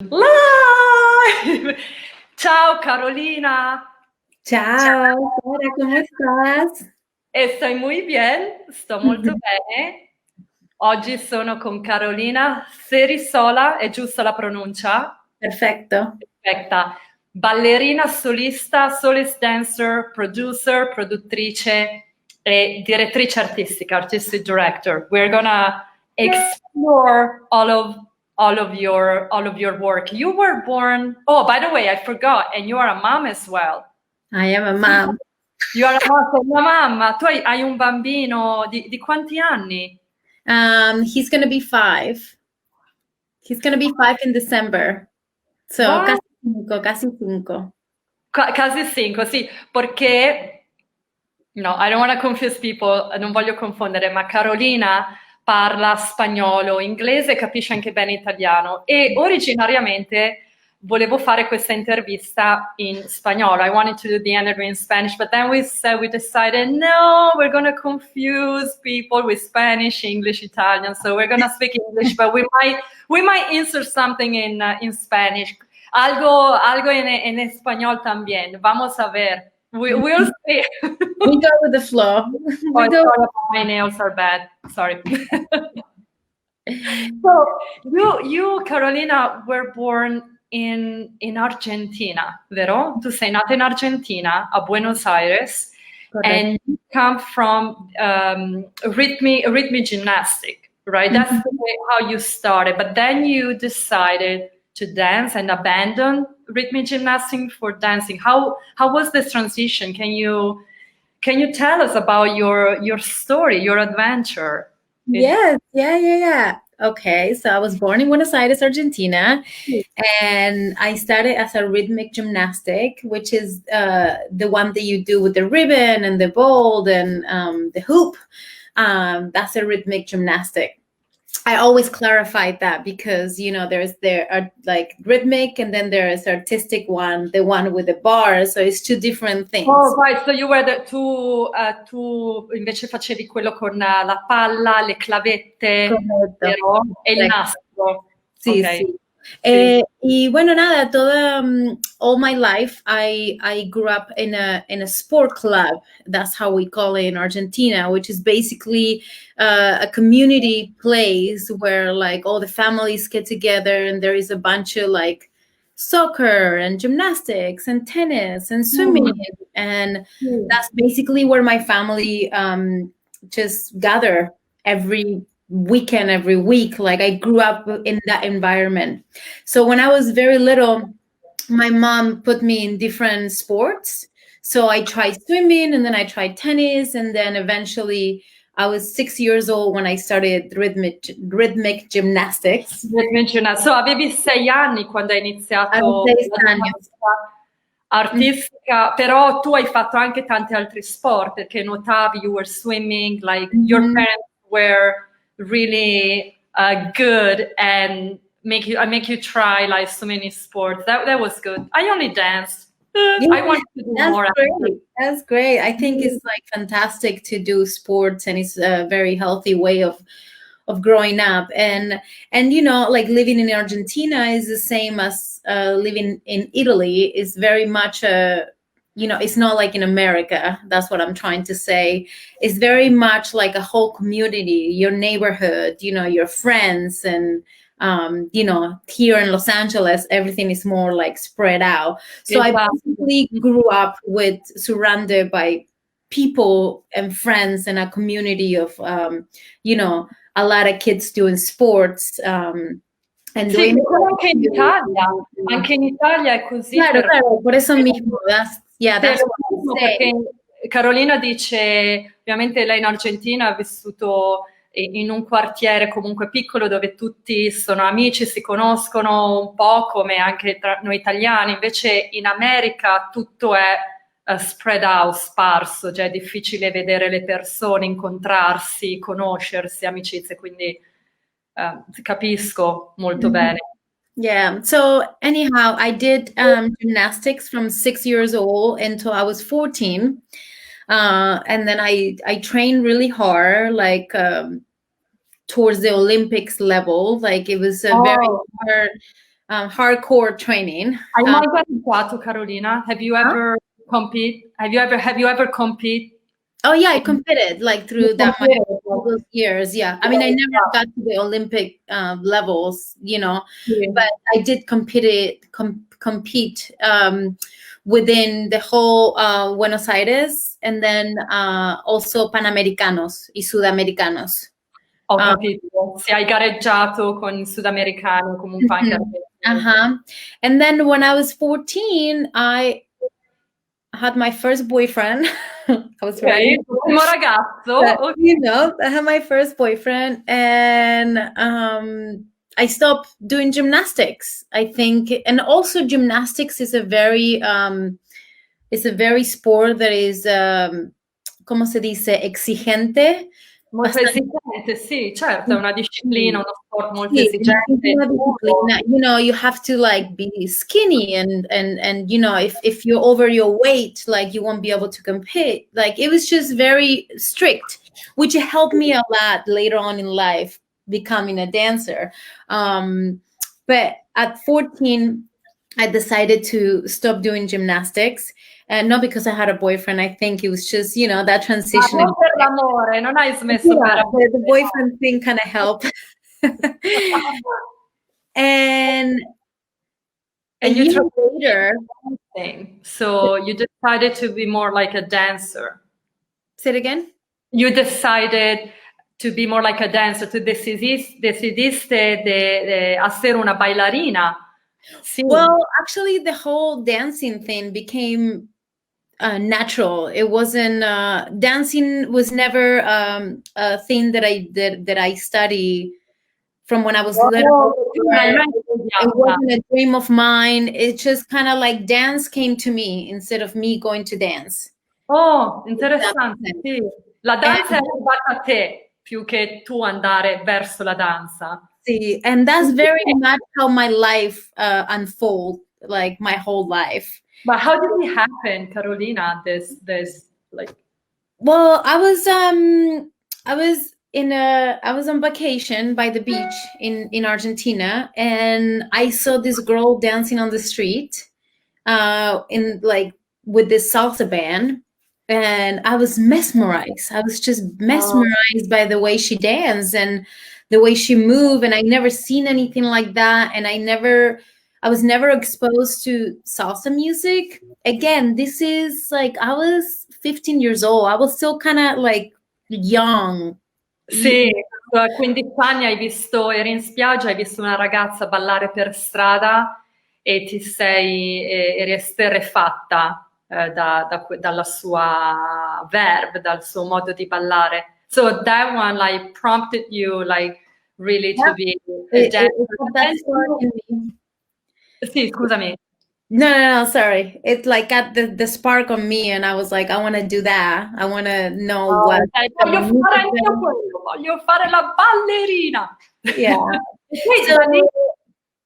Live! Ciao Carolina. Ciao, Sara, ¿cómo estás? Estoy muy bien, sto molto bene. Oggi sono con Carolina Cerisola, è giusta la pronuncia? Perfecto. Perfetta. Ballerina, solista, solist dancer, producer, produttrice e direttrice artistica, artistic director. We're gonna explore all of your work. You were born. Oh, by the way, I forgot, and you are a mom as well. I am a mom. You are una mamma. Tu hai un bambino di quanti anni? He's gonna be 5. He's gonna be 5 in December. So Wow. casi cinco. Quasi 5, sì, perché no, I don't want to confuse people, non voglio confondere, ma Carolina parla spagnolo, inglese e capisce anche bene italiano e originariamente volevo fare questa intervista in spagnolo. I wanted to do the interview in Spanish, but then we decided, no, we're going to confuse people with Spanish, English, Italian, so we're going to speak English, but we might insert something in Spanish. Algo en español también. Vamos a ver. We'll see. We go with the flow. Sorry, my nails are bad. Sorry. So you, Carolina, were born in Argentina, vero? Tu sei nata in Argentina, a Buenos Aires, Correct. and you come from rhythmic gymnastic, right? That's the way how you started. But then you decided to dance and abandon rhythmic gymnastics for dancing. How was this transition? Can you tell us about your story, your adventure? Yes, yeah. Okay, so I was born in Buenos Aires, Argentina, and I started as a rhythmic gymnastic, which is the one that you do with the ribbon and the ball and the hoop. That's a rhythmic gymnastic. I always clarified that because there are like rhythmic and then there is artistic one, the one with the bar. So it's two different things. Oh, right. So you were tu invece facevi quello con la palla, le clavette, vero? E il nastro. Sí, Okay. sí. Y bueno, nada, all my life I grew up in a sport club. That's how we call it in Argentina, which is basically a community place where like all the families get together and there is a bunch of like soccer and gymnastics and tennis and swimming. And that's basically where my family just gather every weekend, every week. Like I grew up in that environment. So when I was very little, my mom put me in different sports. So I tried swimming and then I tried tennis. And then eventually I was 6 years old when I started rhythmic gymnastics. So avevi 6 anni quando hai iniziato Avevo 6 la anni. ginnastica artistica, però tu hai fatto anche tanti altri sport, perché nuotavi, you were swimming, like your parents were really good and make you try like so many sports. That was good. I only danced. I want to do more. Great. That's great. I think it's like fantastic to do sports, and it's a very healthy way of growing up. And like living in Argentina is the same as living in Italy. Is very much it's not like in America. That's what I'm trying to say. It's very much like a whole community, your neighborhood, your friends, and here in Los Angeles, everything is more like spread out. So I basically grew up surrounded by people and friends and a community of, a lot of kids doing sports. And sì, anche in Italia è così. Claro, por eso mismo. Perché Carolina dice, ovviamente lei in Argentina ha vissuto in un quartiere comunque piccolo dove tutti sono amici, si conoscono un po' come anche tra noi italiani, invece in America tutto è spread out, sparso, cioè è difficile vedere le persone, incontrarsi, conoscersi, amicizie, quindi capisco molto bene. Yeah. So anyhow, I did gymnastics from 6 years old until I was 14. And then I trained really hard, like towards the Olympics level. Like it was a very hard hardcore training. Hai mai gareggiato, Carolina? Have you Huh? ever compete? Have you ever compete? Oh yeah, I competed like through that all those Sì. years. Yeah, I mean, I never got to the Olympic levels, but I did compete within the whole Buenos Aires, and then also Panamericanos y Sudamericanos. Ho capito. Se hai gareggiato con i sudamericani, comunque anche Uh-huh. And then when I was 14, I had my first boyfriend. I was Okay, ready. primo ragazzo. But, Okay. I had my first boyfriend, and I stopped doing gymnastics, I think. And also gymnastics is a very sport that is ¿cómo se dice? Exigente. Molto esigente, sì, certo, è una disciplina, uno sport molto Sì, esigente. una disciplina. You have to like be skinny, and if you're over your weight, like you won't be able to compete. Like it was just very strict, which helped me a lot later on in life becoming a dancer. But at 14, I decided to stop doing gymnastics, and not because I had a boyfriend. I think it was just that transition. Non per l'amore, non hai smesso per amore. The boyfriend thing kind of helped. And a you year later, so you decided to be more like a dancer. say it again. You decided to be more like a dancer. Tu decidiste de hacer una bailarina. Sí. Well, actually, the whole dancing thing became natural. It wasn't dancing was never a thing that I study from when I was little. It wasn't a dream of mine. It just kind of like dance came to me instead of me going to dance. Oh, interessante, sì. La danza è arrivata a te più che tu andare verso la danza. See, and that's very much how my life unfold, like my whole life. But how did it happen, Carolina? This like. Well, I was on vacation by the beach in Argentina, and I saw this girl dancing on the street, in like with this salsa band, and I was mesmerized. I was just mesmerized by the way she danced and the way she moved, and I never seen anything like that, and I was never exposed to salsa music. Again, this is like I was 15 years old. I was still kind of like young. Sì, a 15 anni eri in spiaggia, hai visto una ragazza ballare per strada e eri esterrefatta dalla sua verve, dal suo modo di ballare. So that one like prompted you like really to be a dancer. Sì, scusami. No, sorry. It like got the spark on me, and I was like, I want to do that. I want to know what. Voglio fare la ballerina. Yeah.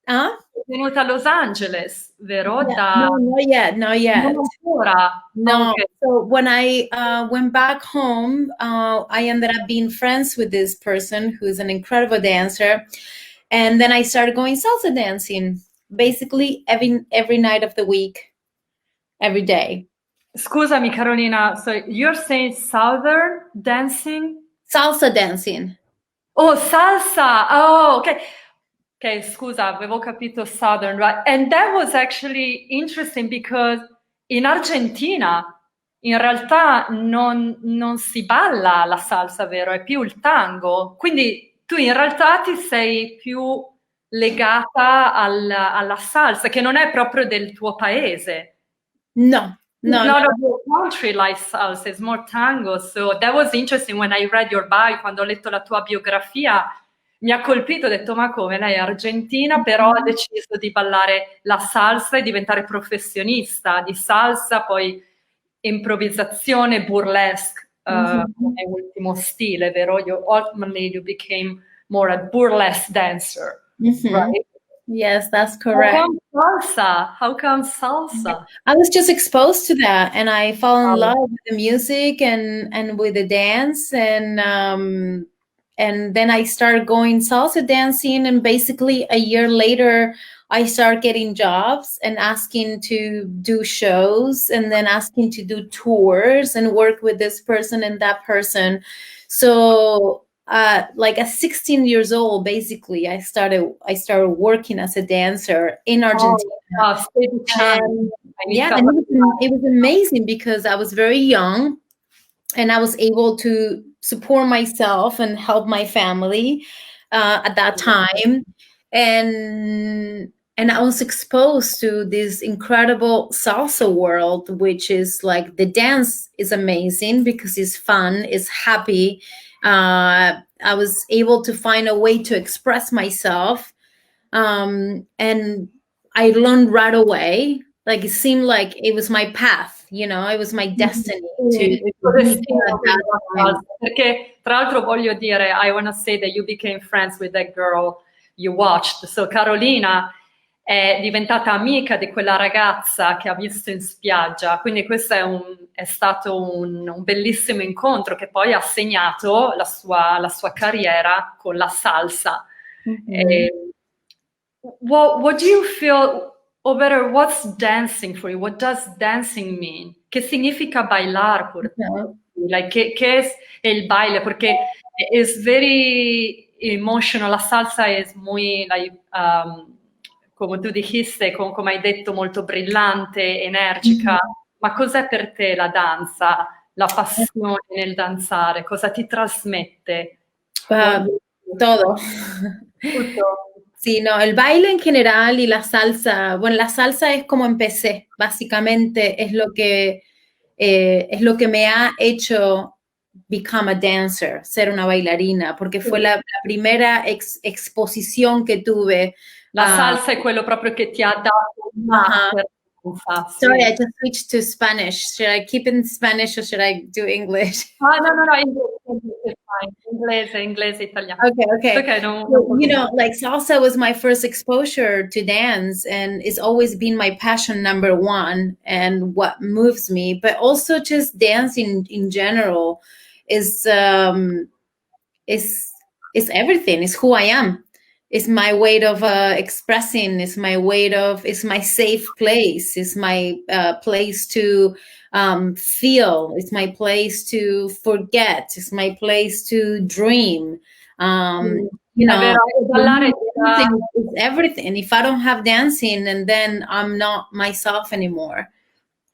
È venuta a Los Angeles, vero? No, not yet. Non ancora. No. Okay. So when I went back home, I ended up being friends with this person who's an incredible dancer, and then I started going salsa dancing basically every night of the week, every day. Scusami, Carolina. So you're saying southern dancing? Salsa dancing. Oh, salsa. Oh, okay. Okay, scusa, avevo capito southern, right? And that was actually interesting because in Argentina in realtà non si balla la salsa, vero? È più il tango. Quindi tu in realtà ti sei più legata alla salsa, che non è proprio del tuo paese. No. Not of your country like salsa, it's more tango. So that was interesting when I read your bio, quando ho letto la tua biografia. Mi ha colpito, ho detto, ma come? Lei è argentina, però ha deciso di ballare la salsa e diventare professionista di salsa, poi improvvisazione, burlesque, come ultimo stile, vero? Ultimately you became more a burlesque dancer, right? Yes, that's correct. How come salsa? I was just exposed to that, and I fell in love with the music and with the dance, and then I started going salsa dancing, and basically a year later I started getting jobs and asking to do shows, and then asking to do tours and work with this person and that person. So like at 16 years old, basically, I started working as a dancer in Argentina. Oh, 16 anni. Yeah, and it was amazing because I was very young and I was able to support myself and help my family at that time. And I was exposed to this incredible salsa world, which is like, the dance is amazing because it's fun, it's happy. I was able to find a way to express myself, and I learned right away. Like, it seemed like it was my path, you know, it was my destiny to perché tra l'altro voglio dire, I want to say that you became friends with that girl you watched. So Carolina è diventata amica di quella ragazza che ha visto in spiaggia, quindi questo è stato un bellissimo incontro che poi ha segnato la sua carriera con la salsa. What do you feel, o better, what's dancing for you? What does dancing mean? ¿Qué significa bailar por ti? Like, ¿qué es el baile? Porque es very emotional, la salsa es muy, like, come tu dijiste, come hai detto, molto brillante, energica. Ma cos'è per te la danza? La passione nel danzare? Cosa ti trasmette? Todo. Sí, no, el baile en general y la salsa, bueno, la salsa es como empecé, básicamente es lo que me ha hecho become a dancer, ser una bailarina, porque fue la primera exposición que tuve. La salsa è quello proprio che ti ha dato Sorry, I just switched to Spanish. Should I keep in Spanish or should I do English? No, Inglese, italiano. Okay. No, you know, like, salsa was my first exposure to dance, and it's always been my passion number one and what moves me. But also just dancing in general is everything. It's who I am. It's my way of expressing. It's my safe place. It's my place to feel. It's my place to forget. It's my place to dream. You know, it's everything. If I don't have dancing, and then I'm not myself anymore.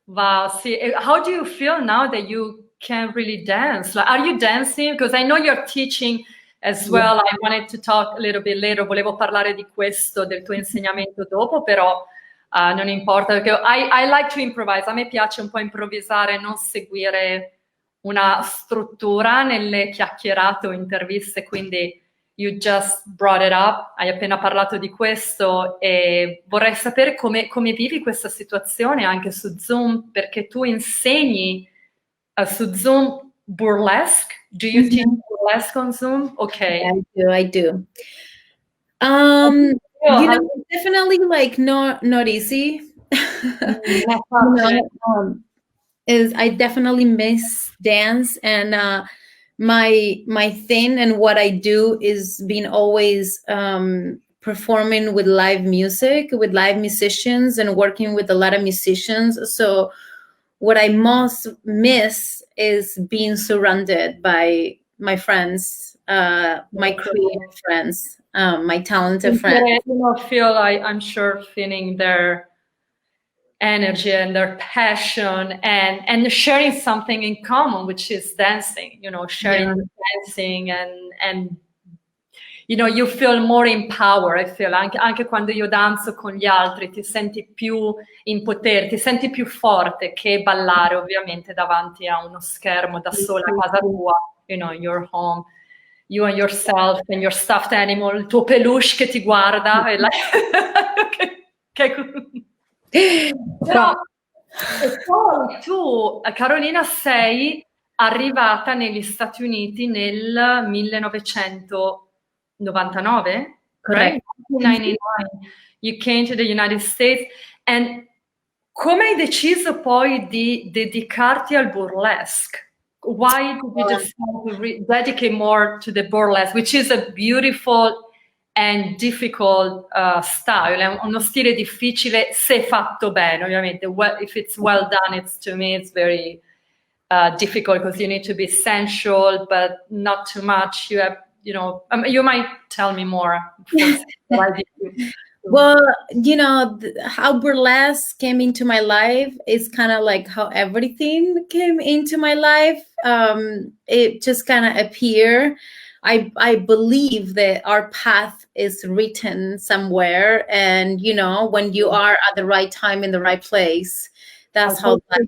Wow. See, how do you feel now that you can really dance? Like, are you dancing? Because I know you're teaching as well. I wanted to talk a little bit later. Volevo parlare di questo, del tuo insegnamento dopo, però non importa, perché I like to improvise. A me piace un po' improvvisare, non seguire una struttura nelle chiacchierate o interviste, quindi you just brought it up, hai appena parlato di questo e vorrei sapere come vivi questa situazione anche su Zoom, perché tu insegni su Zoom burlesque. Do you teach burlesque on Zoom? Okay. I do. You know, definitely, like, not easy. I definitely miss dance, and my thing and what I do is being always performing with live music, with live musicians, and working with a lot of musicians. So what I most miss is being surrounded by my friends, my creative friends, my talented friends. I'm sure feeling their energy and their passion and sharing something in common, which is dancing, you know, sharing dancing and you know, you feel more empowered. I feel anche quando io danzo con gli altri ti senti più in potere, ti senti più forte che ballare ovviamente davanti a uno schermo da sola a casa tua, you know, in your home, you and yourself and your stuffed animal, il tuo peluche che ti guarda e Però, e poi tu, Carolina, sei arrivata negli Stati Uniti nel 1999? Correct. 1999. You came to the United States. And come hai deciso poi di dedicarti al burlesque? Why did you decide to dedicate more to the burlesque, which is a beautiful and difficult style. È uno stile difficile se fatto bene, ovviamente. If it's well done, to me, it's very difficult because you need to be sensual, but not too much. You have, you might tell me more. Well, how burlesque came into my life is kind of like how everything came into my life. It just kind of appeared. I believe that our path is written somewhere, and when you are at the right time in the right place, that's how life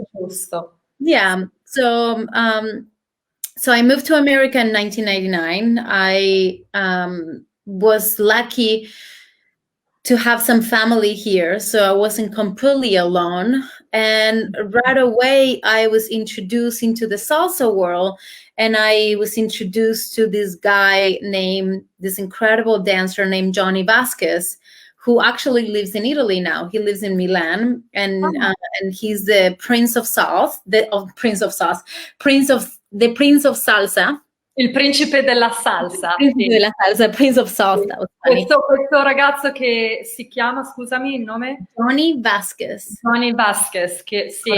unfolds. Yeah. So I moved to America in 1999. I was lucky to have some family here, so I wasn't completely alone. And right away, I was introduced into the salsa world, and I was introduced to this incredible dancer named Johnny Vasquez, who actually lives in Italy now. He lives in Milan, and he's the Prince of Salsa, the Prince of Salsa. Il principe della salsa. Della salsa, Prince of Salsa. Questo ragazzo che si chiama, scusami il nome? Johnny Vasquez. Johnny Vasquez, che sì,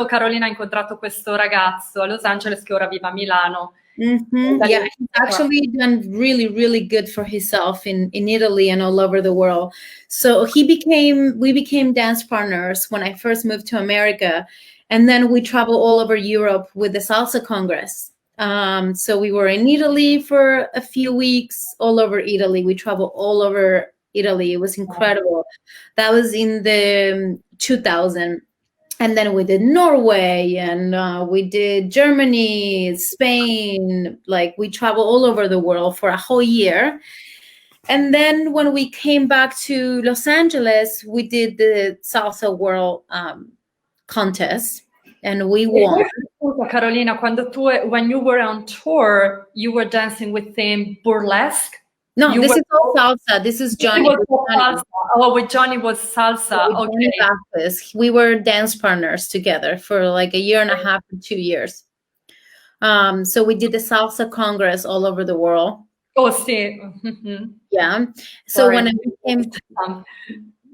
Carolina ha incontrato questo ragazzo a Los Angeles che ora vive a Milano. Mm-hmm. Yeah, he's actually done really, really good for himself in Italy and all over the world. So we became dance partners when I first moved to America. And then we traveled all over Europe with the Salsa Congress. So we were in Italy for a few weeks, all over Italy. We traveled all over Italy. It was incredible. That was in the 2000. And then we did Norway, and we did Germany, Spain. Like, we traveled all over the world for a whole year. And then when we came back to Los Angeles, we did the Salsa World contest, and we won. Carolina, when you were on tour, you were dancing with them Burlesque? No, this is all salsa. This is Johnny. With Johnny was salsa. Okay. We were dance partners together for like a year and a half to 2 years. So we did the Salsa Congress all over the world. Oh, sí. Mm-hmm. Yeah. So when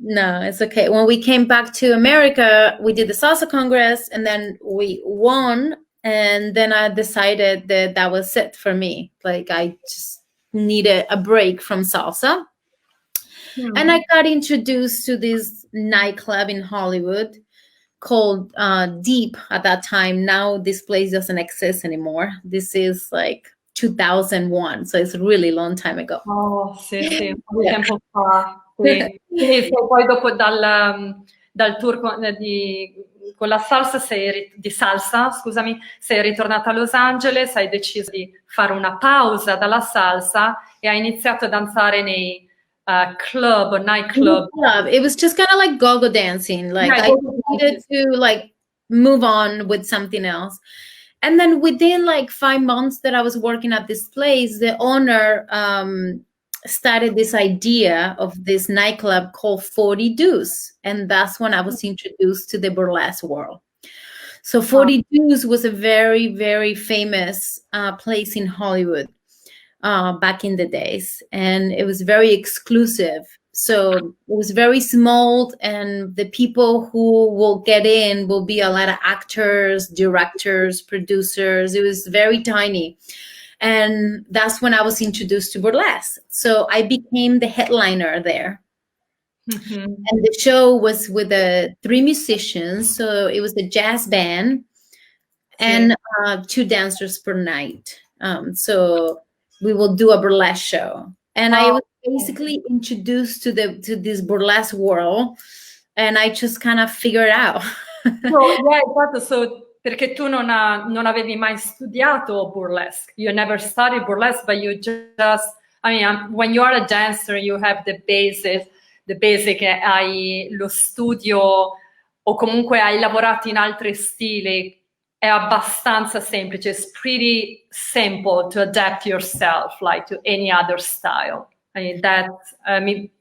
no, it's okay. When we came back to America, we did the Salsa Congress, and then we won. And then I decided that was it for me. Like, I just needed a break from salsa. And I got introduced to this nightclub in Hollywood called Deep at that time. Now this place doesn't exist anymore. This is like 2001, so it's a really long time ago. Oh, sì, un po' di tempo fa. Quindi poi dopo dal tour con la salsa di salsa, scusami, sei ritornata a Los Angeles, hai deciso di fare una pausa dalla salsa e hai iniziato a danzare nei club or nightclub. It was just kind of like go-go dancing. Like, I needed to like move on with something else. And then within like 5 months that I was working at this place, the owner started this idea of this nightclub called 40 Deuce. And that's when I was introduced to the burlesque world. So 40 Deuce was a very, very famous place in Hollywood back in the days. And it was very exclusive. So it was very small, and the people who will get in will be a lot of actors, directors, producers. It was very tiny. And that's when I was introduced to burlesque. So I became the headliner there. Mm-hmm. And the show was with 3 musicians. So it was a jazz band and 2 dancers per night. So we will do a burlesque show. And I was basically introduced to this burlesque world, and I just kind of figured out. So perché tu non avevi mai studiato burlesque. You never studied burlesque, but you just, when you are a dancer, you have the basic, hai lo studio o comunque hai lavorato in altri stili, è abbastanza semplice. It's pretty simple to adapt yourself like to any other style.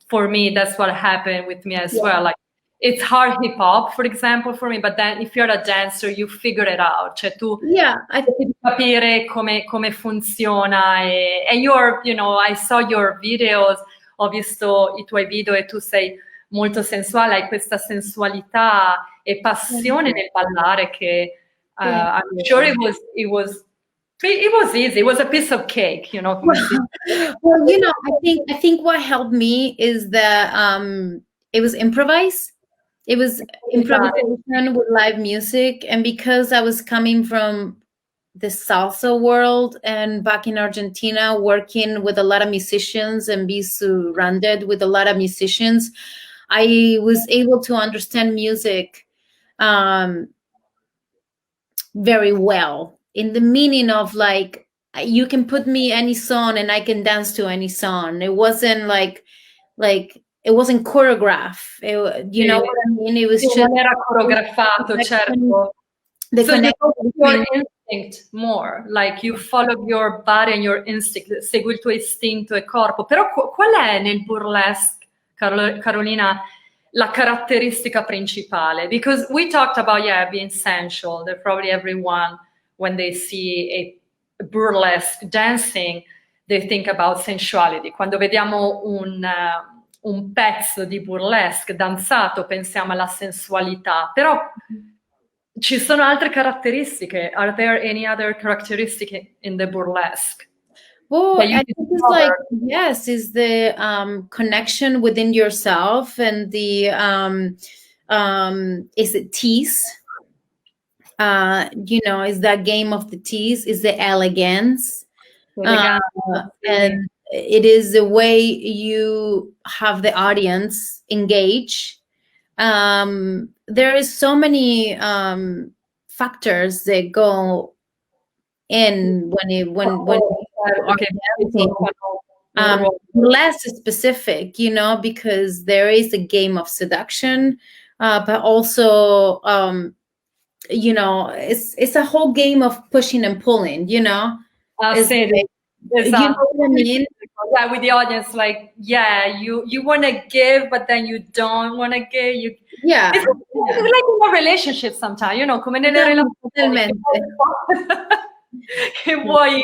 For me, that's what happened with me as well. Like, it's hard hip hop, for example, for me, but then if you're a dancer, you figure it out. Cioè tu Yeah, devi capire come funziona e you're, you know, I saw your videos, ho visto i tuoi video e tu sei molto sensuale, hai questa sensualità e passione nel ballare che I'm sure it was easy. It was a piece of cake, you know. Well, you know, I think what helped me is that it was improvised. It was improvisation with live music, and because I was coming from the salsa world and back in Argentina, working with a lot of musicians and be surrounded with a lot of musicians, I was able to understand music very well, in the meaning of like, you can put me any song and I can dance to any song. It wasn't like it wasn't choreographed. You know what I mean? It was just non era coreografato, certo. The So you connection follow your instinct more, like you follow your body and your instinct, segui il tuo istinto e corpo. Però qual è nel burlesque, Carolina, la caratteristica principale? Because we talked about, being sensual. That probably everyone, when they see a burlesque dancing, they think about sensuality. Quando vediamo un pezzo di burlesque danzato, pensiamo alla sensualità. Però ci sono altre caratteristiche. Are there any other characteristics in the burlesque? Well, I think it's like, yes, is the connection within yourself, and the is it tease? You know, is that game of the tease? Is the elegance? And it is the way you have the audience engage. There is so many factors that go in less specific, you know, because there is a game of seduction, but also you know, it's a whole game of pushing and pulling, you know. Exactly. You know what I mean? Yeah, with the audience, like, you want to give, but then you don't want to give. It's like in a relationship sometimes, you know, come nelle relazioni. Che vuoi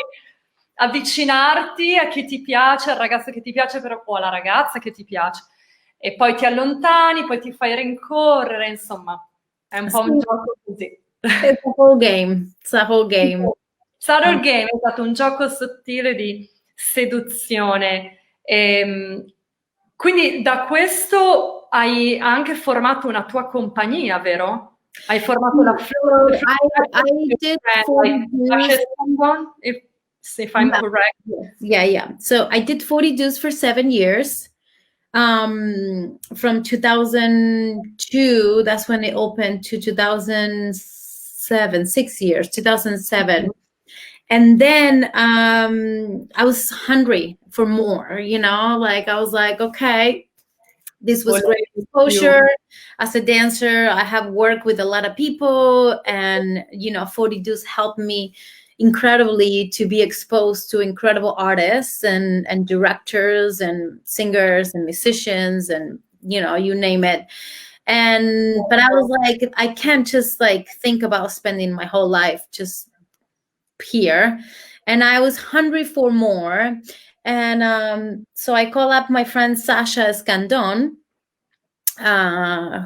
avvicinarti a chi ti piace, al ragazzo che ti piace, però, o alla ragazza che ti piace, e poi ti allontani, poi ti fai rincorrere, insomma, è un po' un gioco così. It's a whole game. It's a whole game. Subtle game è stato un gioco sottile di seduzione. Quindi da questo hai anche formato una tua compagnia, vero? Hai formato la I did 40 if I'm correct. Yeah. So I did 40 dues for 7 years. From 2002, that's when it opened, to 2007, 6 years, 2007. And then I was hungry for more, you know, like I was like, okay, this was great exposure. As a dancer, I have worked with a lot of people, and, you know, 40 dues helped me incredibly to be exposed to incredible artists and directors and singers and musicians and, you know, you name it. But I was like, I can't just like think about spending my whole life just here. And I was hungry for more. And so I called up my friend Sasha Escandon,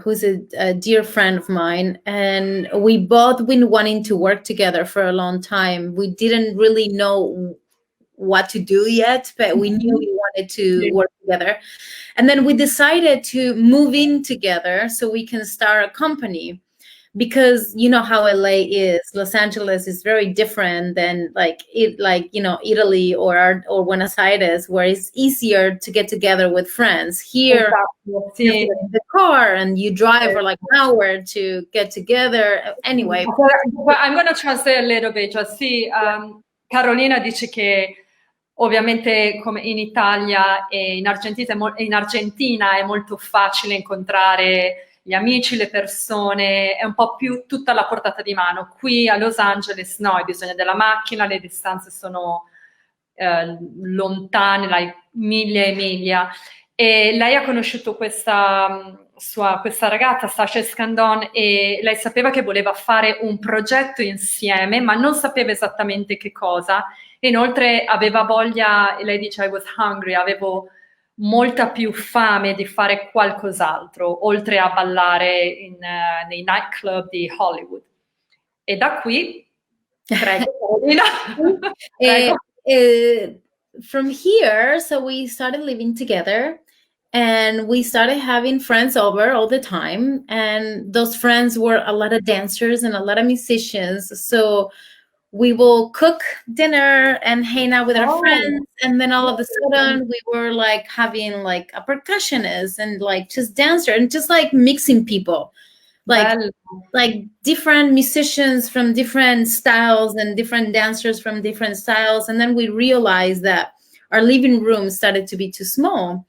who's a dear friend of mine, and we both been wanting to work together for a long time. We didn't really know what to do yet, but we knew we wanted to work together. And then we decided to move in together so we can start a company, because you know how LA is. Los Angeles is very different than you know, Italy or Buenos Aires, where it's easier to get together with friends. Here, you get in the car and you drive for like an hour to get together. Anyway, I'm going to translate a little bit. Carolina dice che ovviamente come in Italia e in Argentina è molto facile incontrare gli amici, le persone, è un po' più tutta alla portata di mano. Qui a Los Angeles no, hai bisogno della macchina, le distanze sono lontane, miglia e miglia. e lei ha conosciuto questa ragazza, Sasha Escandon, e lei sapeva che voleva fare un progetto insieme, ma non sapeva esattamente che cosa. Inoltre aveva voglia, e lei dice I was hungry, avevo molta più fame di fare qualcos'altro, oltre a ballare nei nightclub di Hollywood. E da qui, prego, Paolina. Prego. From here, so we started living together and we started having friends over all the time. And those friends were a lot of dancers and a lot of musicians. So we will cook dinner and hang out with our friends. And then all of a sudden we were like having like a percussionist and like just dancer and just like mixing people. Like different musicians from different styles and different dancers from different styles. And then we realized that our living room started to be too small.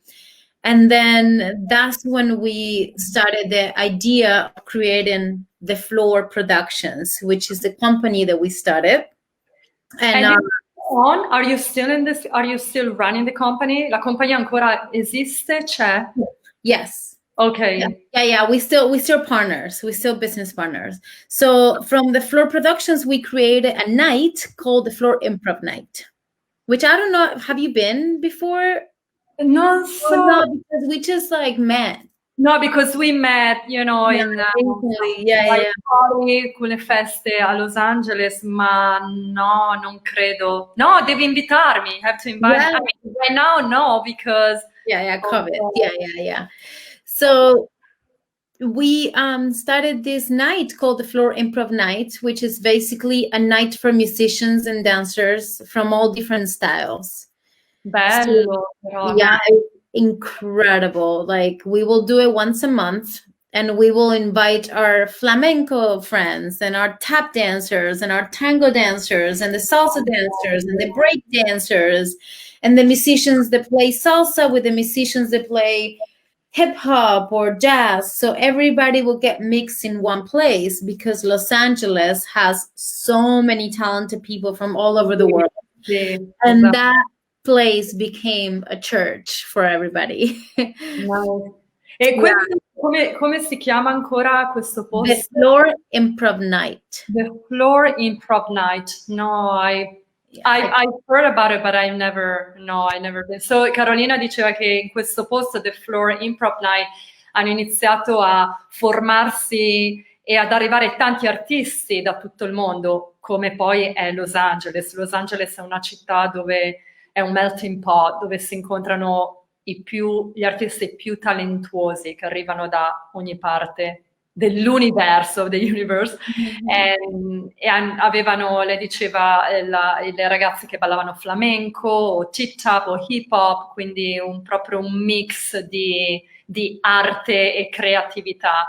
And then that's when we started the idea of creating the Floor Productions, which is the company that we started. And are you still in this? Are you still running the company? La compagnia ancora esiste? C'è? Yes. Okay. Yeah. We still partners. We still business partners. So from the Floor Productions, we created a night called the Floor Improv Night, which I don't know. Have you been before? No, because we just like met. No, because we met, in con le feste a Los Angeles, ma no, non credo. No, devi invitarmi. You have to invite me. I mean, right now, no, because COVID. Yeah. So we started this night called the Floor Improv Night, which is basically a night for musicians and dancers from all different styles. Bello, yeah, incredible. Like we will do it once a month and we will invite our flamenco friends and our tap dancers and our tango dancers and the salsa dancers and the break dancers and the musicians that play salsa with the musicians that play hip hop or jazz. So everybody will get mixed in one place because Los Angeles has so many talented people from all over the world. And that place became a church for everybody. Wow. E come si chiama ancora questo posto? The Floor Improv Night. The Floor Improv Night. No, I've heard about it, but I never been. So Carolina diceva che in questo posto, The Floor Improv Night, hanno iniziato a formarsi e ad arrivare tanti artisti da tutto il mondo, come poi è Los Angeles. Los Angeles è una città dove è un melting pot, dove si incontrano gli artisti più talentuosi che arrivano da ogni parte dell'universo, e avevano, le diceva, le ragazze che ballavano flamenco o tip-tap o hip-hop, quindi proprio un mix di arte e creatività.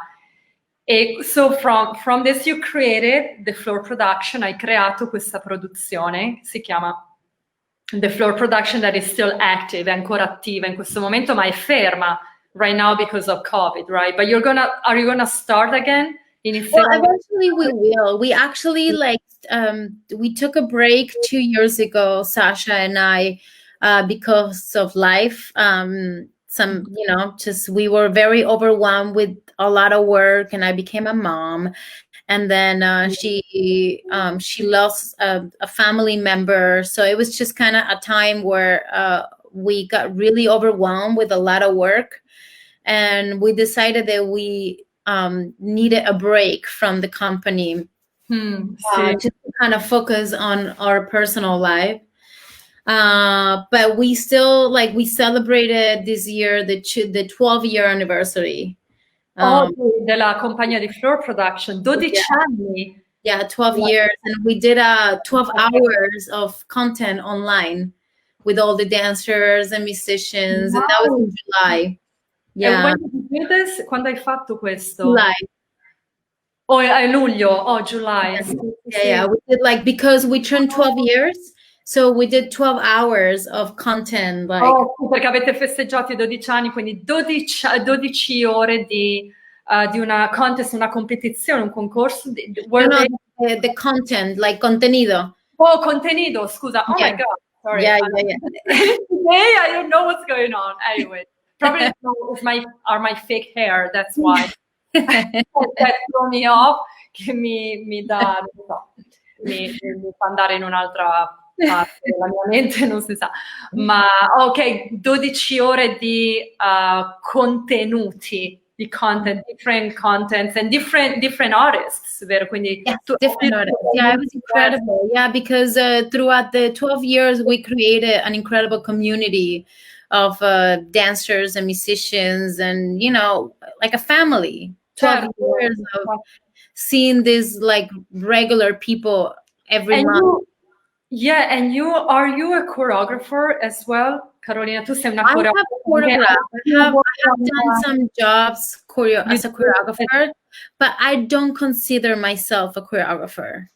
E so from this you created the Floor Production, hai creato questa produzione, si chiama The Floor Production, that is still active, è ancora attiva in questo momento, ma è ferma right now because of COVID, right? But are you gonna start again? Well, eventually we will. We actually we took a break 2 years ago, Sasha and I, because of life. Just we were very overwhelmed with a lot of work, and I became a mom. And then she lost a family member. So it was just kind of a time where we got really overwhelmed with a lot of work. And we decided that we needed a break from the company just to kind of focus on our personal life. But we still, we celebrated this year the 12-year anniversary. Della compagnia di Floor Production, 12 anni. Yeah, 12 years. And we did 12 hours of content online with all the dancers and musicians. Wow. And that was in July. Yeah. And when did you do this? Quando hai fatto questo? July. Oh, è luglio. Oh, July. Yeah. We did because we turned 12 years. So we did 12 hours of content. Perché avete festeggiato i 12 anni, quindi 12 ore di una contest, una competizione, un concorso. The content, contenido. Oh, contenido, scusa. Oh my God. Sorry. Yeah. Today I don't know what's going on. Anyway, Probably are my fake hair, that's why. That throw me off, che mi dà, non so, mi fa andare in un'altra parte della mia mente, non si sa. Ma ok, 12 ore di contenuti, di content, different contents and different artists, vero? Quindi different artists. Yeah, it was incredible. Yeah, because throughout the 12 years, we created an incredible community of dancers and musicians, and like a family. 12 years of seeing these like regular people every month. Are you a choreographer as well? Carolina, tu sei una I have done some jobs as a choreographer, but I don't consider myself a choreographer.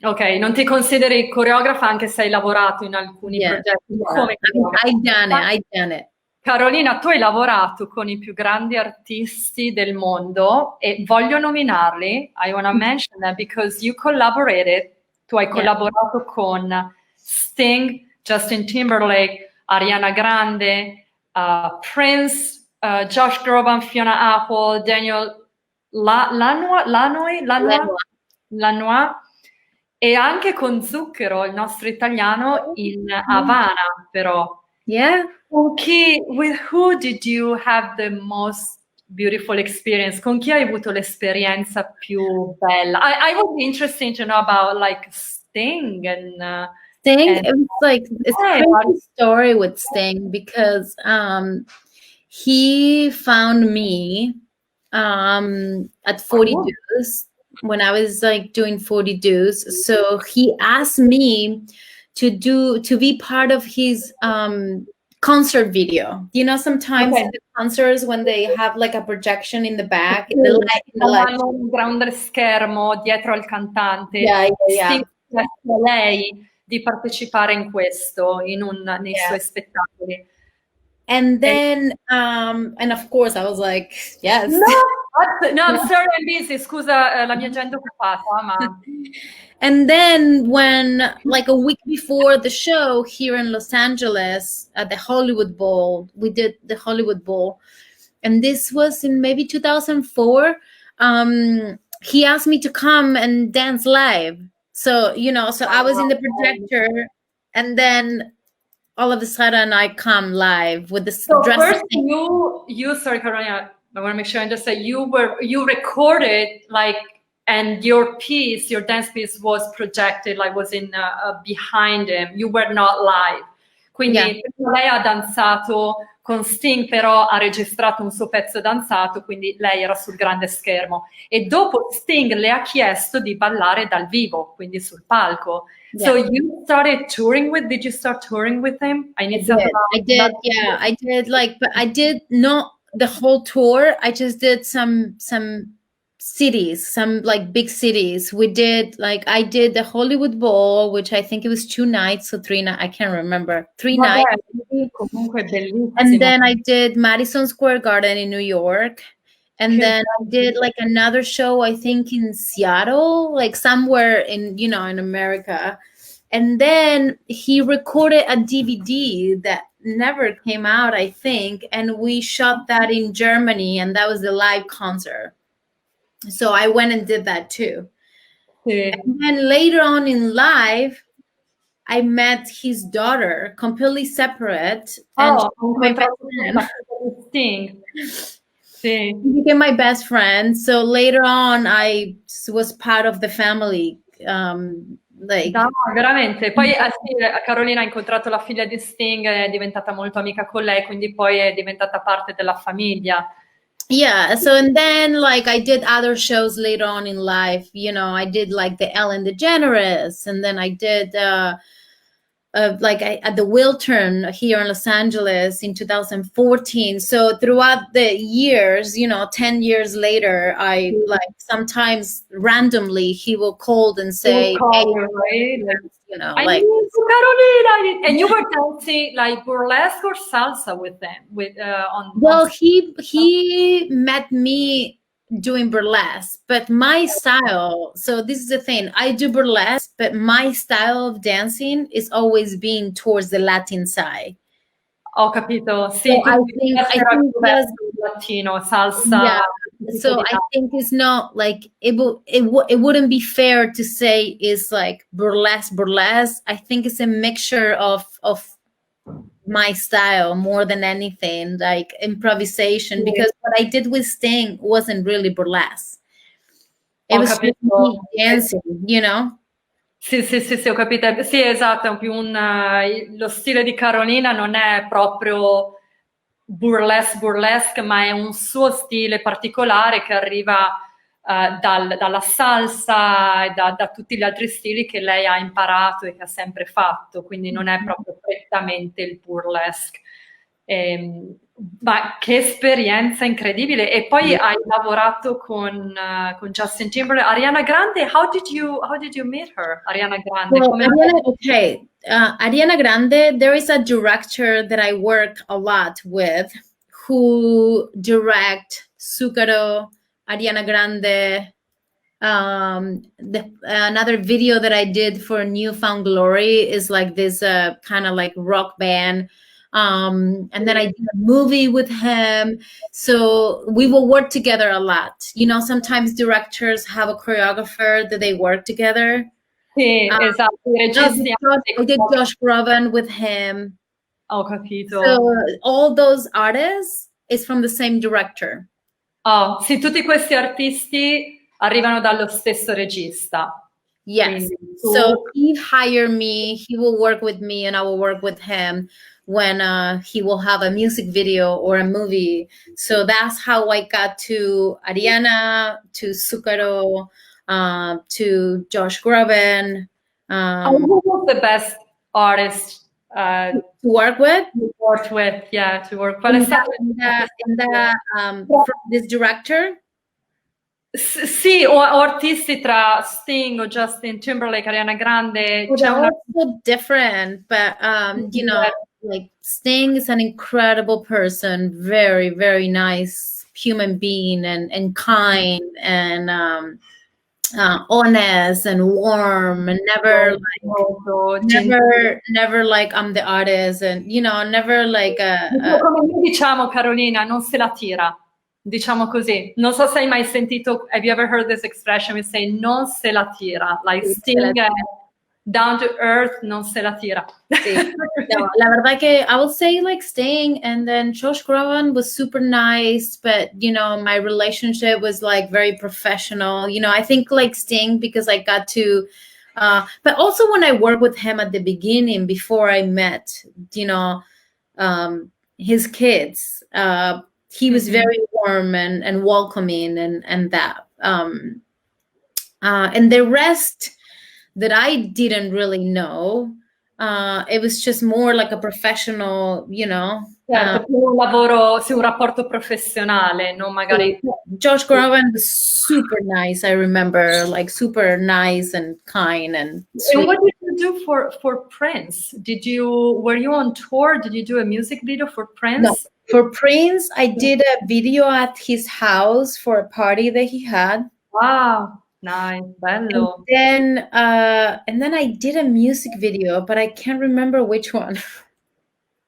Ok, non ti consideri coreografa anche se hai lavorato in alcuni progetti come coreografa. I've done it. Carolina, tu hai lavorato con i più grandi artisti del mondo e voglio nominarli. I want to mention that because you collaborated. Tu hai collaborato con Sting, Justin Timberlake, Ariana Grande, Prince, Josh Groban, Fiona Apple, Daniel Lanois e anche con Zucchero, il nostro italiano, in Havana, però. Yeah. With who did you have the most beautiful experience? Con chi hai avuto l'esperienza più bella? I would be interested to know about like Sting and Sting. It was like it's a crazy story with Sting because he found me at 40 Dues when I was like doing 40 Dues. So he asked me to be part of his concert video. Sometimes the concerts when they have like a projection in the back, un grande schermo dietro al cantante. Lei di partecipare in questo, nei suoi spettacoli. And then, and of course, I was like, yes. No, I'm sorry, I'm busy. Scusa, la mia agenda occupata, ma... And then when, like a week before the show here in Los Angeles at the Hollywood Bowl, we did the Hollywood Bowl. And this was in maybe 2004. He asked me to come and dance live. So, so I was in the projector, and then all of a sudden I come live with this dress. First sorry, Carolina, I want to make sure I understand. You recorded like, and your dance piece was projected, like was in behind him. You were not live. Quindi lei ha danzato con Sting, però ha registrato un suo pezzo danzato, quindi lei era sul grande schermo. E dopo Sting le ha chiesto di ballare dal vivo, quindi sul palco. Yeah. So you started touring did you start touring with him? I did, but I did not the whole tour. I just did some cities, some like big cities. I did the Hollywood Bowl, which I think it was 2 nights or 3 nights. I can't remember. 3 nights. And then I did Madison Square Garden in New York. And then I did like another show, I think in Seattle, like somewhere in America. And then he recorded a DVD that never came out, I think. And we shot that in Germany, and that was the live concert. So I went and did that too. Yeah. And then later on in life, I met his daughter, completely separate. And my best friend. He became my best friend. So later on, I was part of the family. No, veramente. Poi Carolina ha incontrato la figlia di Sting, è diventata molto amica con lei, quindi poi è diventata parte della famiglia. Yeah, so and then like I did other shows later on in life, I did like the Ellen DeGeneres, and then I did at the Wiltern here in Los Angeles in 2014. So throughout the years, 10 years later, I like sometimes randomly he will call and say, I need Carolina, and you were dancing like burlesque or salsa with them he met me doing burlesque, but my style, so this is the thing, I do burlesque, but my style of dancing is always being towards the Latin side. Ho capito, sì, So I quindi think I era think più just verso il latino, salsa, yeah. tipo So di I là. think it's not like it wouldn't be fair to say it's like burlesque. I think it's a mixture of my style more than anything, like improvisation. Sì, Because what I did with Sting wasn't really burlesque. It ho was just me capito. dancing, you know. Sì, sì, sì, sì, ho capito. Sì, esatto, è più lo stile di Carolina non è proprio burlesque, ma è un suo stile particolare che arriva dalla salsa e da tutti gli altri stili che lei ha imparato e che ha sempre fatto, quindi non è proprio prettamente il burlesque. Ma che esperienza incredibile! E poi hai lavorato con Justin Timberlake, Ariana Grande. How did you meet her? Ariana Grande, Well, come Ariana Grande, there is a director that I work a lot with who direct Zucchero, Ariana Grande. Another video that I did for Newfound Glory is like this kind of like rock band. And then I did a movie with him. So we will work together a lot. You know, sometimes directors have a choreographer that they work together. Sì, esatto, i registi I did anche. Josh Groban with him. Ho capito. So all those artists is from the same director. Oh, sì, tutti questi artisti arrivano dallo stesso regista. Yes. Quindi So tu, he hired me, he will work with me and I will work with him when he will have a music video or a movie. So that's how I got to Ariana, to Zucchero, to Josh Groban, who was the best artist to work with. you worked with? Yeah, to work. Qual è In stato from this director. Sì, o artisti tra Sting o Justin Timberlake, Ariana Grande, Well, c'è they're una... all so different, but you know, like Sting is an incredible person, very, very nice human being and kind and honest and warm and never like I'm the artist and you know, never like Come noi diciamo, Carolina, non se la tira. Diciamo così. Non so se hai mai sentito, have you ever heard this expression? We say non se la tira. Like Sting, down to earth, non se la tira. Sí. No, la verdad que I would say like Sting and then Josh Groban was super nice, but you know, my relationship was like very professional. You know, I think like Sting because I got to but also when I worked with him at the beginning before I met, you know, his kids, he was very warm and welcoming and that. And the rest that I didn't really know. It was just more like a professional, you know. Certo, più un lavoro, sì, un rapporto professionale, non magari... Josh Groban was super nice. I remember, like super nice and kind and sweet. And what did you do for Prince? Were you on tour? Did you do a music video for Prince? No, for Prince, I did a video at his house for a party that he had. Wow, nice, bello. And then I did a music video, but I can't remember which one.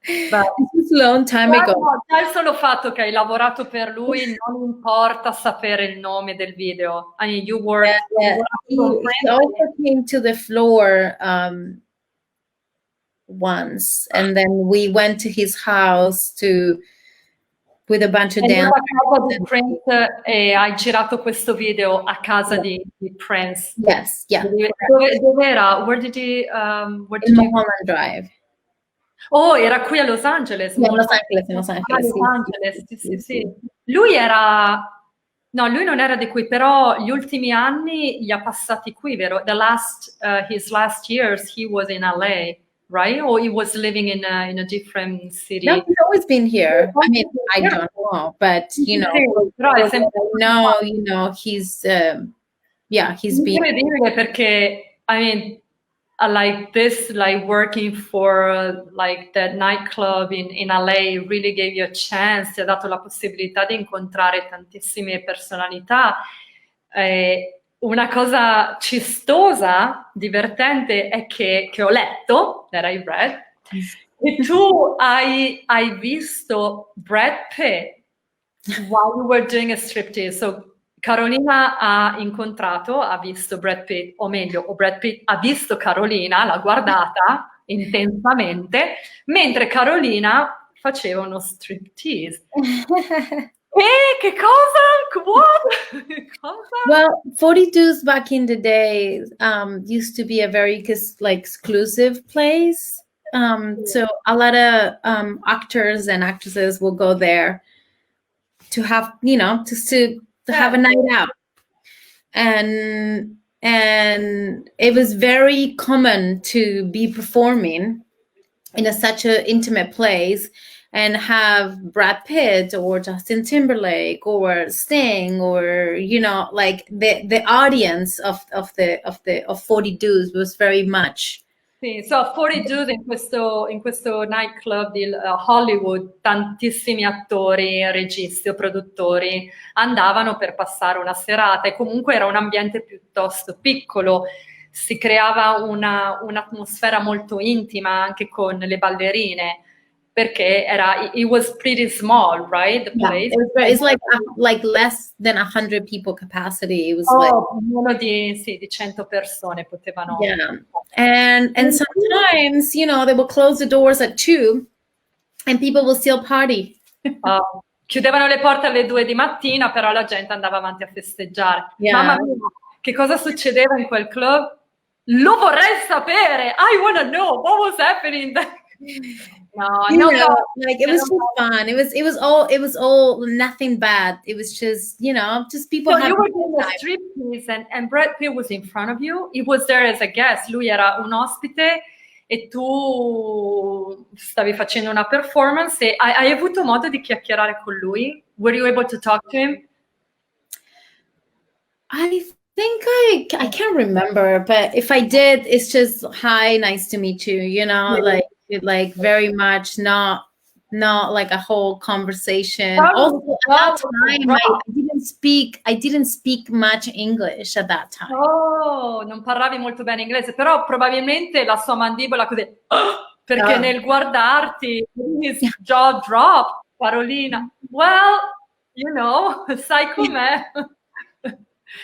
This was a long time ago. Già il solo fatto che hai lavorato per lui non importa sapere il nome del video. I mean, you worked. Yeah. He also came to the floor once, and then we went to his house with a bunch of dancers. A casa di Prince e hai girato questo video a casa di Prince. Yes, yeah. Dove era? Where did Mulholland Drive. Oh, era qui a Los Angeles. Yeah, Los Angeles, Los Angeles, sì. Lui era... No, lui non era di qui, però gli ultimi anni li ha passati qui, vero? His last years he was in LA, right? Or he was living in a different city? No, he's always been here. I mean, I don't know, but you know, you know, he's been. Incredibile perché, I mean, like this, like working for like the nightclub in LA really gave you a chance, ti ha dato la possibilità di incontrare tantissime personalità. Una cosa cistosa, divertente, è che ho letto, that I read, E tu hai visto Brad Pitt while you were doing a striptease. So Carolina ha visto Brad Pitt, o meglio, o Brad Pitt ha visto Carolina, l'ha guardata intensamente, mentre Carolina faceva uno striptease. Che cosa? What? Cosa? Well, 42s back in the day used to be a very exclusive place. So a lot of actors and actresses will go there to have, just to have a night out. And it was very common to be performing in such an intimate place and have Brad Pitt or Justin Timberlake or Sting or like the audience of 40 Dudes was very much. Sì, so 42 in questo nightclub di Hollywood, tantissimi attori, registi o produttori andavano per passare una serata e comunque era un ambiente piuttosto piccolo, si creava un'atmosfera molto intima anche con le ballerine, perché it was pretty small, right? The place. Yeah, it's like less than 100 people capacity. It was meno di 100 persone potevano. Yeah. And sometimes, they will close the doors at 2 and people will still party. Chiudevano le porte alle 2 di mattina, però la gente andava avanti a festeggiare. Yeah. Mamma mia, che cosa succedeva in quel club? Lo vorrei sapere! I wanna know what was happening there. No, like it was just fun. It was all nothing bad. It was just, just people. So you were doing a striptease and Brad Pitt was in front of you. He was there as a guest. Lui era un ospite e tu stavi facendo una performance e hai avuto modo di chiacchierare con lui? Were you able to talk to him? I think I can't remember, but if I did, it's just hi, nice to meet you. Like very much not like a whole conversation. Also at that time I didn't speak much English at that time. Oh, non parlavi molto bene inglese, però probabilmente la sua mandibola così, perché nel guardarti, his jaw dropped, Carolina. Well, sai com'è.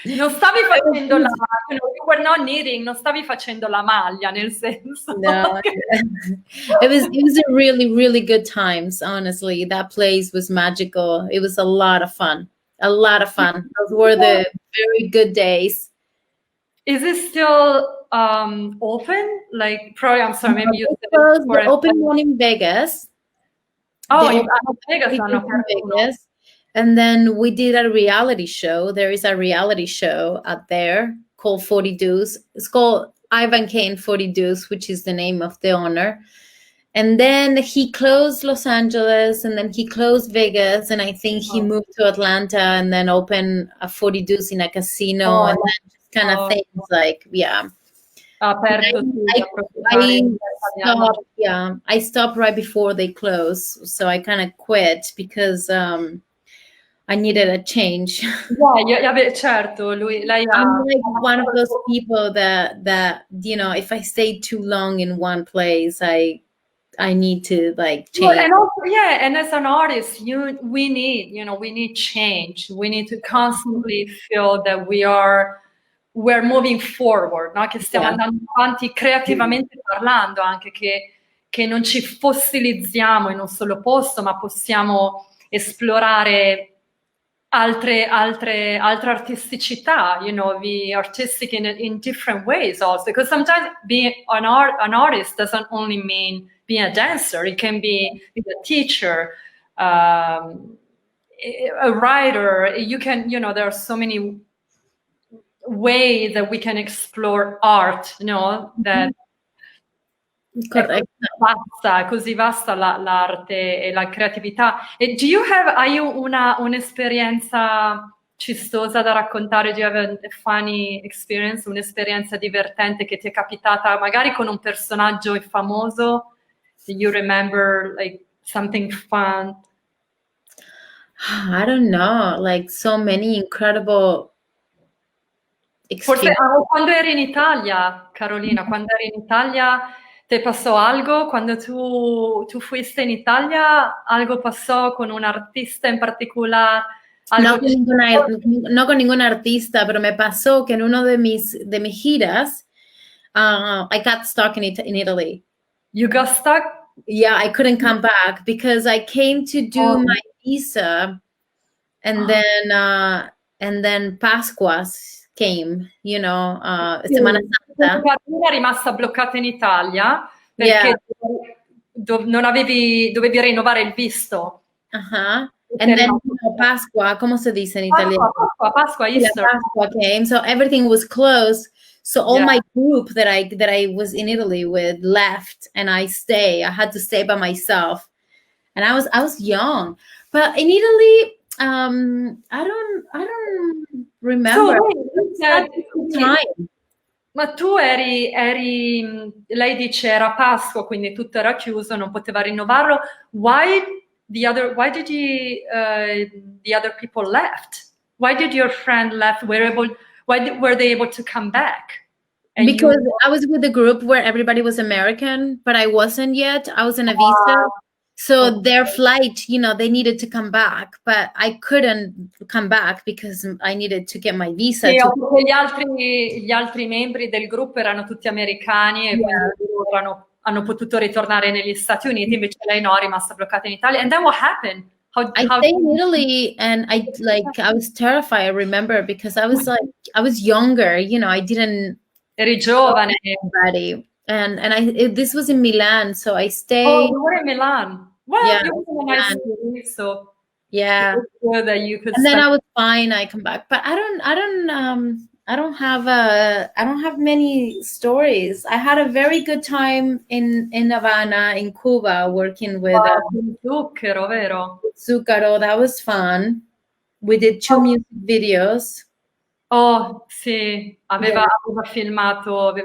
Non stavi facendo you were not knitting, non stavi facendo la maglia, nel senso. No, it was a really, really good times, honestly. That place was magical. It was a lot of fun. Those were the very good days. Is it still open? Like, probably, I'm sorry, maybe you said it was open one in Vegas. In Vegas. Vegas. And then we did a reality show. There is a reality show out there called 40 Dudes. It's called Ivan Kane 40 Dudes, which is the name of the owner. And then he closed Los Angeles, and then he closed Vegas, and I think he moved to Atlanta and then opened a 40 Dudes in a casino and then just kind of things like, yeah. I stopped right before they closed, so I kind of quit because I needed a change. Yeah, certo. I'm like one of those people that if I stay too long in one place, I need to like change. Well, and also, and as an artist, we need change. We need to constantly feel that we're moving forward, no? Che stiamo andando avanti creativamente parlando, anche che non ci fossilizziamo in un solo posto, ma possiamo esplorare altre artisticità, be artistic in different ways also, because sometimes being an artist doesn't only mean being a dancer. It can be a teacher, a writer. You can, there are so many ways that we can explore art, that così vasta l'arte e la creatività. E hai un'esperienza cistosa da raccontare? Do you have a funny experience, un'esperienza divertente che ti è capitata magari con un personaggio famoso? Do you remember like something fun? I don't know, like so many incredible experiences. Forse quando eri in Italia, Carolina, quando eri in Italia, ¿Te pasó algo cuando tú fuiste en Italia? ¿Algo pasó con un artista en particular? No ¿Algo con ninguna, no con ningún artista, pero me pasó que en uno de mis giras, I got stuck in Italy. You got stuck? Yeah, I couldn't come back because I came to do Oh. my visa, and then Pascuas came, Semana Santa. Una è rimasta bloccata in Italia Yeah. perché dovevi rinnovare il visto. Uh-huh. Sei And then rimasto- Pascua, ¿cómo se dice en italiano? Pasqua, La Easter. Pascua came, so everything was closed. So all Yeah. my group that I was in Italy with left, and I had to stay by myself. And I was young, but in Italy, I don't remember. Time. Ma tu lei dice era Pasqua, quindi tutto era chiuso, non poteva rinnovarlo. Why did the other people left? Why did your friend left? Why were they able to come back? And Because I was with a group where everybody was American, but I wasn't yet. I was in a visa. So their flight, they needed to come back, but I couldn't come back because I needed to get my visa. Sì, gli altri membri del gruppo erano tutti americani e quindi loro hanno potuto ritornare negli Stati Uniti, invece lei no, è rimasta bloccata in Italia. And then what happened? I stayed in Italy, and I was terrified. I remember because I was younger, I didn't. Eri giovane. Anybody. And this was in Milan, so I stayed. Oh, you were in Milan. Well, Yeah, it was a nice city, so yeah. good that you could. And then I was fine. I come back, but I don't have many stories. I had a very good time in Havana, in Cuba, working with Zucchero, vero? Zucchero. That was fun. We did 2 music videos. Oh, sì, aveva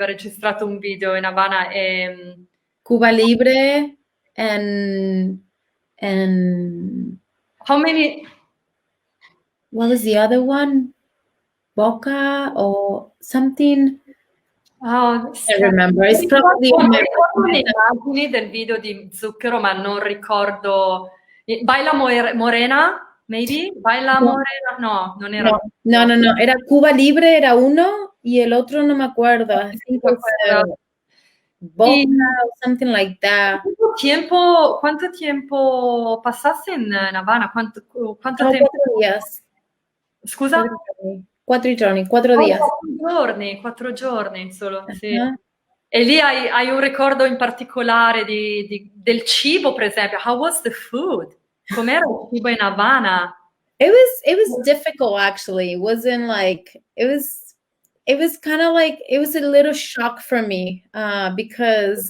registrato un video in Havana e Cuba Libre and how many? What was the other one? Boca or something? Oh, I remember. It's probably ricordo le immagini del video di Zucchero, ma non ricordo. Baila Morena? Maybe? Baila Morena? No, non era. No. Era Cuba Libre, era uno, y el otro no me acuerdo. I think it was Boca or something like that. ¿Cuánto tiempo pasaste in Havana? ¿Cuánto tempo? 4 días. Scusa? 4 giorni, 4 días. 4 giorni solo, sì. E lì hai un ricordo in particolare del cibo, per esempio? How was the food? Com'era il cibo in Havana? It was difficult, actually. It wasn't like it was kind of like it was a little shock for me because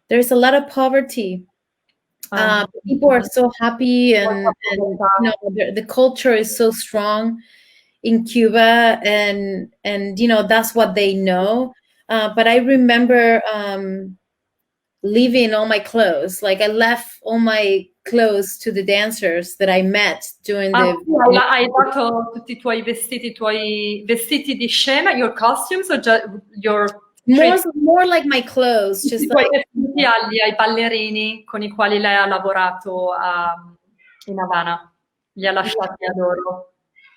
there's a lot of poverty. People are so happy, and the culture is so strong in Cuba, and that's what they know. But I remember leaving all my clothes. Like I left all my clothes to the dancers that I met during the. Hai dato tutti i tuoi vestiti di scena, your costumes, or just your. More like my clothes, just like ai ballerini con i quali lei ha lavorato in Havana. Li ha lasciati a loro.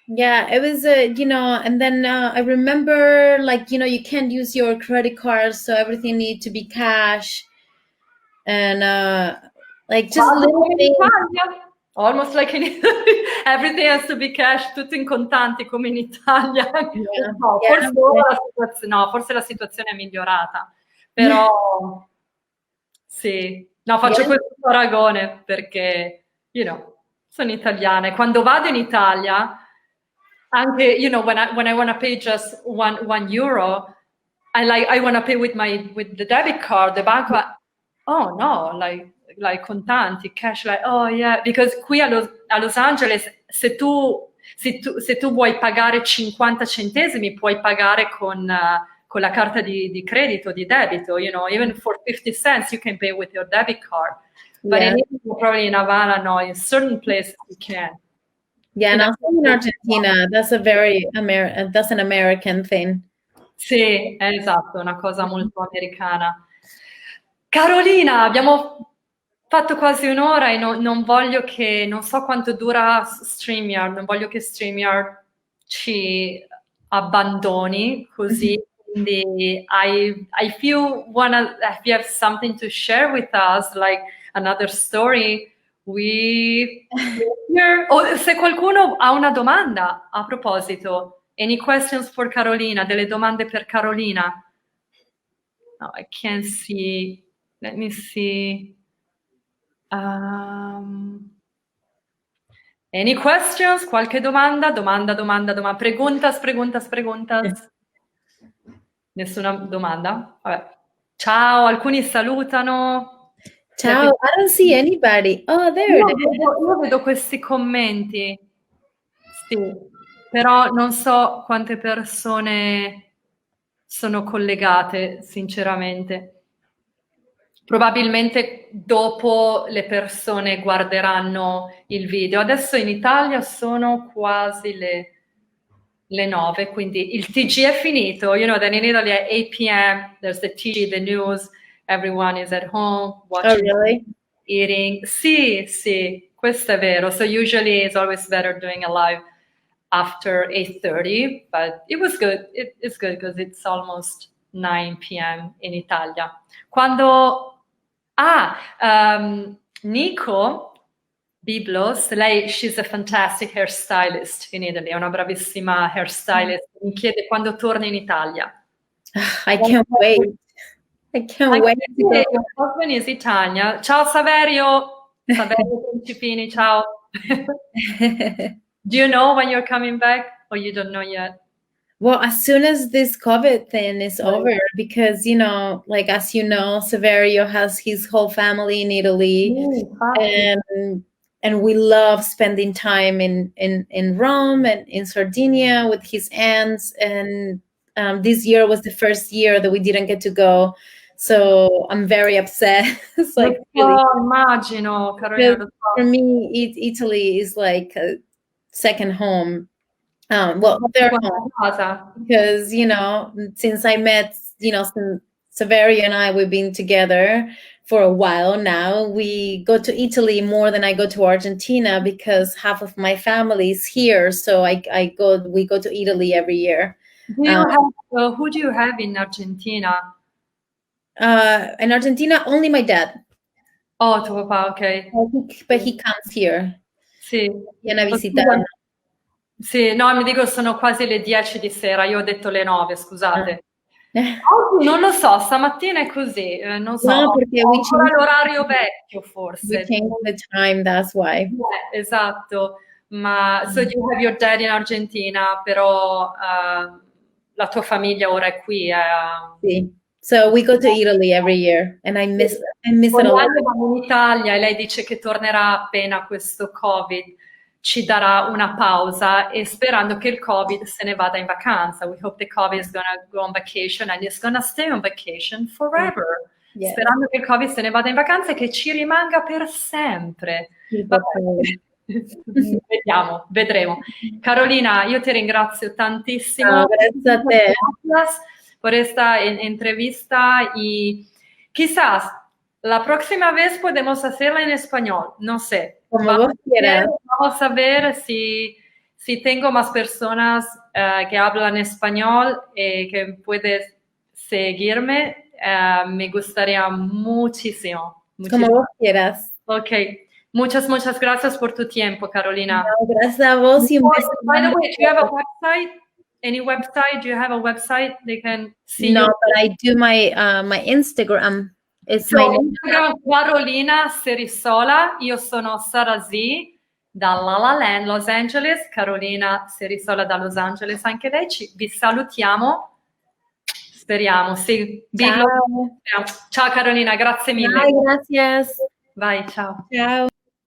Yeah, it was and then I remember, like, you can't use your credit cards, so everything needs to be cash, and like just little things. Almost like in Italy, everything has to be cash, tutto in contanti come in Italia. Forse la situazione è migliorata, però sì. No, faccio questo paragone perché, sono italiana e quando vado in Italia, anche, when I want to pay just one euro, I want to pay with the debit card, the bank. Oh no, like contanti, cash, like, oh yeah, because qui a Los Angeles se tu vuoi pagare 50 centesimi puoi pagare con la carta di credito, di debito, even for 50 cents you can pay with your debit card. But in Italy, probably in Havana, no, in certain places you can. Yeah, and also in Argentina, that's an American thing. Sì, esatto, una cosa molto americana. Carolina, abbiamo fatto quasi un'ora e non voglio che, non so quanto dura StreamYard, non voglio che StreamYard ci abbandoni così, quindi if you have something to share with us, like another story, we here. O se qualcuno ha una domanda a proposito, any questions for Carolina, delle domande per Carolina? No, I can't see. Let me see. Any questions? Qualche domanda? Domanda. Preguntas. Nessuna domanda? Vabbè. Ciao, alcuni salutano. Ciao, I don't see anybody. Oh, there it is. Io vedo questi commenti. Sì, però non so quante persone sono collegate, sinceramente. Probabilmente dopo le persone guarderanno il video. Adesso in Italia sono quasi le 9, quindi il TG è finito. You know that in Italy at 8 p.m. there's the TG, the news, everyone is at home watching, really? eating. Sì, questo è vero. So usually it's always better doing a live after 8:30, but it was good. It's good because it's almost 9 p.m. in Italia. Quando Nico Biblos, she's a fantastic hairstylist in Italy, è una bravissima hairstylist. Mi chiede quando torna in Italia. I can't wait. I can't wait. Your husband is Italian. Ciao Saverio Principini, ciao. Do you know when you're coming back or you don't know yet? Well, as soon as this COVID thing is over, because, you know, like, as you know, Saverio has his whole family in Italy, and we love spending time in Rome and in Sardinia with his aunts. And this year was the first year that we didn't get to go. So I'm very upset. It's like, really, immagino, Carolina. for me, Italy is like a second home. Well, third home, because, you know, since I met, you know, Saverio and I, we've been together for a while now. We go to Italy more than I go to Argentina because half of my family is here. So we go to Italy every year. Who do you have in Argentina? In Argentina, only my dad. Oh, tuo papà, ok. But he comes here. Sì. Viene a visitare. Sì, no, mi dico sono quasi le 10 di sera, io ho detto le 9, scusate. Oggi non lo so, stamattina è così, non so, no, perché ancora l'orario vecchio forse. We changed the time, that's why. Esatto, ma so you have your dad in Argentina, però la tua famiglia ora è qui. Sì. So we go to Italy every year and I miss it a lot. Vado in Italia e lei dice che tornerà appena questo Covid ci darà una pausa e sperando che il Covid se ne vada in vacanza. We hope the Covid is gonna go on vacation and it's gonna stay on vacation forever. Yes. Sperando che il Covid se ne vada in vacanza e che ci rimanga per sempre. Vedremo. Carolina, io ti ringrazio tantissimo. Grazie a te. Por esta entrevista y quizás la próxima vez podemos hacerla en español, no sé. Vamos a ver si tengo más personas que hablan español y que puedes seguirme. Me gustaría muchísimo. Como vos quieras. Ok. Muchas gracias por tu tiempo, Carolina. No, gracias a vos. By the way, do you have a website? Any website? Do you have a website they can see? No, but I do my Instagram. It's my Instagram, Carolina Cerisola. Io sono Sara Z dalla Los Angeles. Carolina Cerisola da Los Angeles. Anche lei. Vi salutiamo. Speriamo. Sì. Ciao. Ciao Carolina, grazie mille. Bye, gracias. Vai, ciao. Ciao.